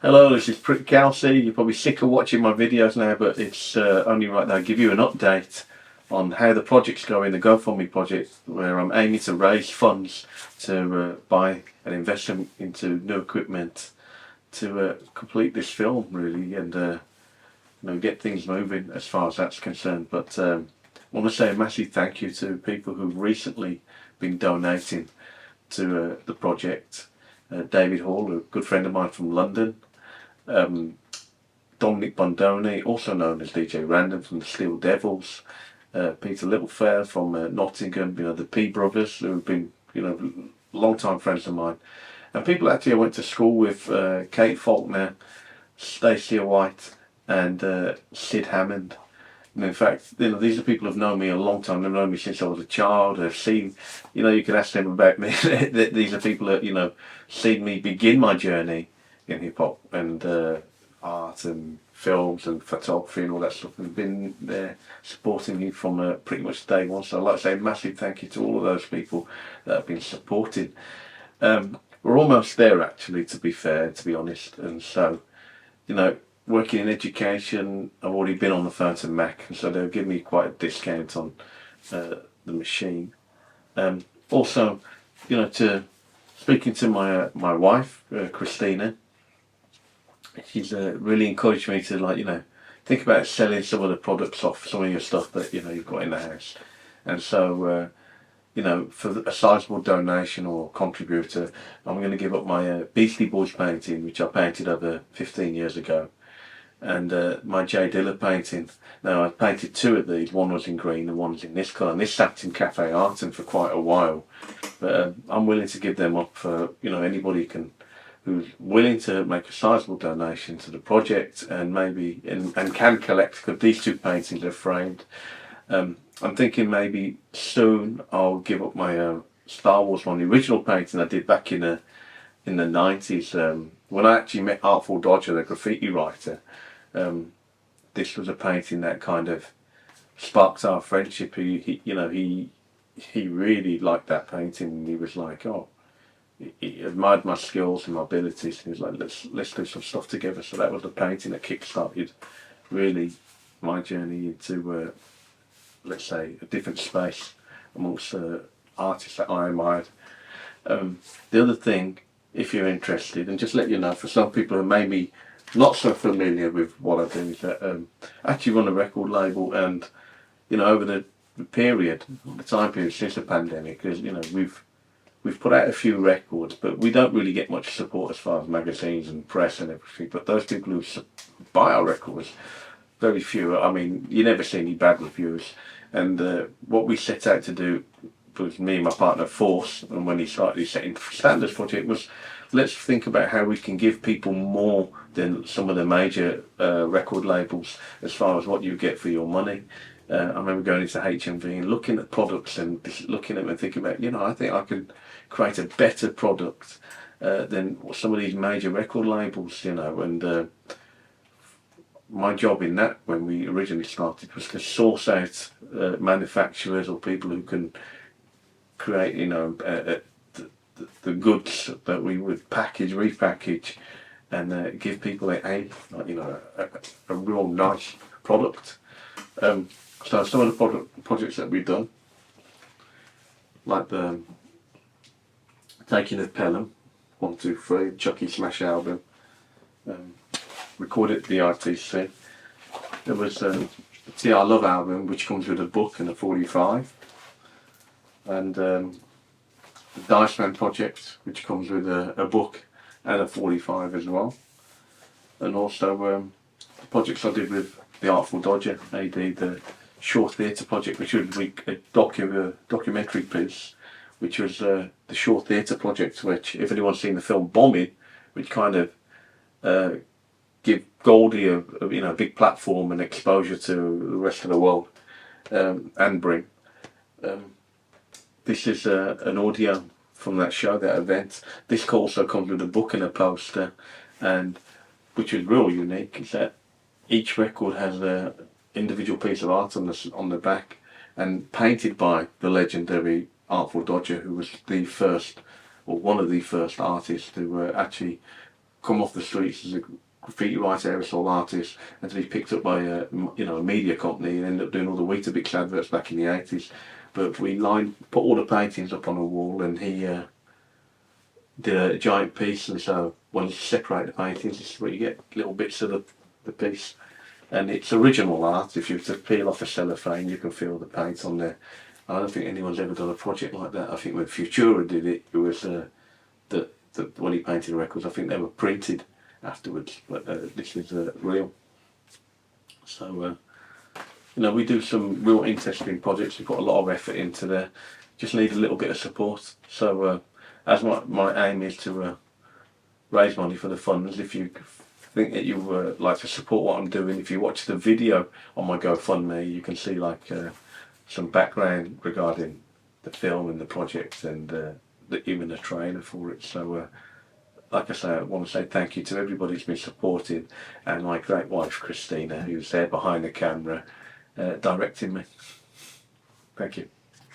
Hello, this is Prick Kelsey. You're probably sick of watching my videos now, but it's only right now to give you an update on how the project's going, the GoFundMe project, where I'm aiming to raise funds to buy and invest into new equipment to complete this film, really, and get things moving as far as that's concerned. But I want to say a massive thank you to people who've recently been donating to the project. David Hall, a good friend of mine from London, um, Dominic Bandoni, also known as DJ Random from the Steel Devils, Peter Littlefair from Nottingham, the P brothers who have been, long-time friends of mine, and people actually I went to school with, Kate Faulkner, Stacia Whyte, and Sid Hammond. And in fact, these are people who've known me a long time. They've known me since I was a child. They've seen, you can ask them about me. These are people that, seen me begin my journey in hip hop and art and films and photography and all that stuff, and been there supporting me from pretty much day one. So I'd like to say a massive thank you to all of those people that have been supporting. We're almost there, actually, to be fair, to be honest. And so, working in education, I've already been on the phone to Mac, and so they'll give me quite a discount on the machine. Also, to speaking to my wife, Christina, she's really encouraged me to think about selling some of the products off some of your stuff that you've got in the house, and so for a sizable donation or contributor, I'm going to give up my Beastie Boys painting, which I painted over 15 years ago, and my J Dilla painting. Now I painted two of these. One was in green and one was in this colour. And this sat in Cafe Arton for quite a while, but I'm willing to give them up for anybody who's willing to make a sizable donation to the project and maybe and can collect, because these two paintings are framed. I'm thinking maybe soon I'll give up my Star Wars one, the original painting I did back in the 90s, when I actually met Artful Dodger, the graffiti writer. This was a painting that kind of sparked our friendship. He really liked that painting, and he was like, oh, he admired my skills and my abilities. He was like, let's do some stuff together. So that was the painting that kick-started really my journey into, let's say, a different space amongst artists that I admired. The other thing, if you're interested, and just let you know, for some people who may be not so familiar with what I do, is that I actually run a record label, and over the time period since the pandemic, because we've put out a few records, but we don't really get much support as far as magazines and press and everything. But those people who buy our records, very few. I mean, you never see any bad reviews. And what we set out to do was, me and my partner Force, and when he started setting standards project, was let's think about how we can give people more than some of the major record labels as far as what you get for your money. I remember going into HMV and looking at products and looking at them and thinking about, I think I could create a better product than some of these major record labels, and my job in that, when we originally started, was to source out manufacturers or people who can create, the goods that we would repackage, and give people a real nice product. So some of the projects that we've done, like the Taking of Pelham, 1, 2, 3, Chucky Smash album, recorded at the ITC. There was the TR Love album, which comes with a book and a 45, and the Dice Man project, which comes with a book and a 45 as well, and also the projects I did with the Artful Dodger, AD, the Short Theatre project, which would be a documentary piece, which was the Short Theatre project, which, if anyone's seen the film Bombing, which kind of give Goldie a big platform and exposure to the rest of the world, and bring. This is an audio from that show, that event. This also comes with a book and a poster, and which is real unique, is that each record has an individual piece of art on the back, and painted by the legendary Artful Dodger, who was the first, or one of the first artists to actually come off the streets as a graffiti writer, aerosol artist, until he's picked up by a media company and ended up doing all the Weetabix adverts back in the 80s. But we put all the paintings up on a wall, and he did a giant piece. And so when you separate the paintings, this is where you get little bits of the piece. And it's original art. If you were to peel off a cellophane, you can feel the paint on there. I don't think anyone's ever done a project like that. I think when Futura did it, it was when he painted the records, I think they were printed afterwards. But this is real. So, we do some real interesting projects. We put a lot of effort into there. Just need a little bit of support. So, as my aim is to raise money for the funds, if you think that you would like to support what I'm doing, if you watch the video on my GoFundMe, you can see some background regarding the film and the project, and even the trailer for it. So, like I say, I want to say thank you to everybody who's been supporting, and my great wife Christina, who's there behind the camera, directing me. Thank you.